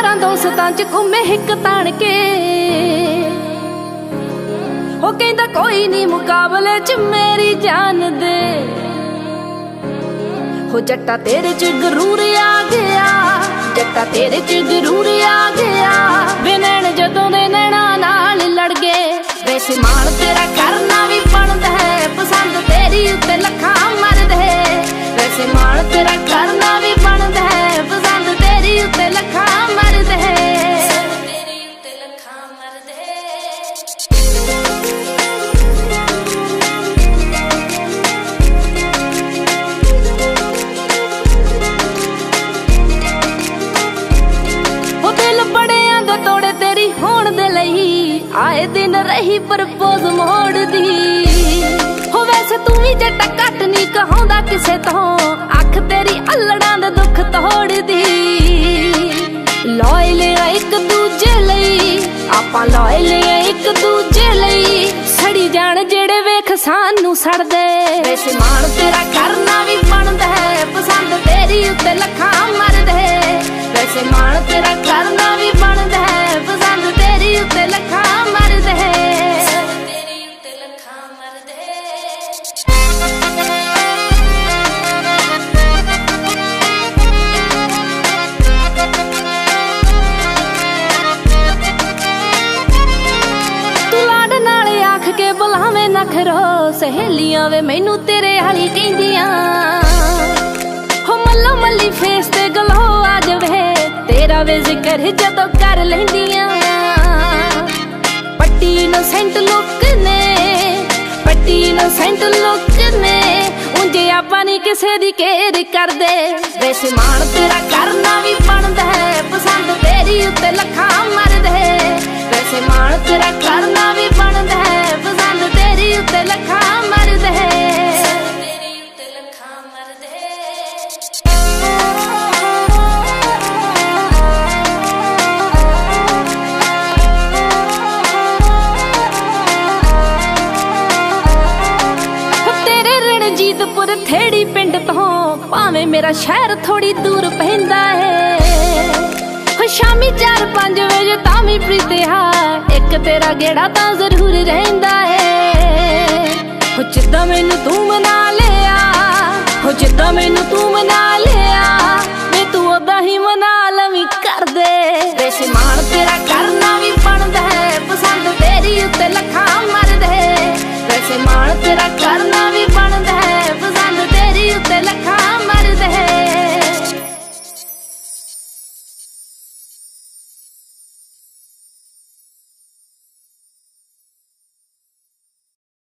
यारां दोस्तां च घूमे हिक ताण के, हो कहंदा कोई नहीं मुकाबले च मेरी जान दे। हो जट्टा तेरे च गरूर आ गया, जट्टा तेरे च गरूर आ गया। वे नैन जदों दे नैना नाल लड़ गए, वैसे मान तेरा करना भी बनदा है, पसंद तेरी उत्ते लखां मरदे। वैसे मान तेरा करना भी बनदा है, पसंद तेरी उत्ते लखां मरदे। तोड़े तेरी होण दे लई आए दिन रही प्रपोज मोड़ दी। हो वैसे तू भी जट्टा घट नहीं कहांदा किसे तो, अख तेरी अल्लड़ां दे दुख तोड़ दी। लॉयल एक दूजे लई आपां, लॉयल एक दूजे लई, सड़ी जाण जेड़े वेख सानू सड़दे। वैसे मान तेरा करना भी बनदा है, पसंद तेरी उत्ते लखां मरदे। वैसे मान तेरा करना भी बनदा है, पसंद तेरी उत्ते लखां मरदे। तू लाड नाल आख के बुलावे ना खरो, सहेलियां वे मैनू तेरे हाली कहंदियां। हो मल्लो मल्ली फेस ते गलो आ जावे, तेरा वे जिक्र जदों कर लैंदियां। पट्टी इनोसेंट लुक ने, पट्टी इनोसेंट लुक ने, उंजे आपां नहीं किसे दी केयर करदे। वैसे मान तेरा करना भी बनदा है, पसंद तेरी उत्ते लखां मरदे। वैसे मान तेरा करना भी बनदा है, पसंद तेरी उत्ते लखां मरदे। रणजीतपुर थेड़ी पिंड तो भावें मेरा शहर थोड़ी दूर पैंदा है। हो शामी 4-5 बजे तामी प्रीतिया, एक तेरा गेड़ा तां जरूर रहिंदा है। हो जिद्दां मैनू तू मना लिया, हो जिद्दां मैनू तू मना लिया, वे तू ओदा ही मना लवीं कर दे। वैसे मान तेरा करना भी बनदा है, पसंद तेरी उत्ते लखां मरदे। वैसे मान तेरा करना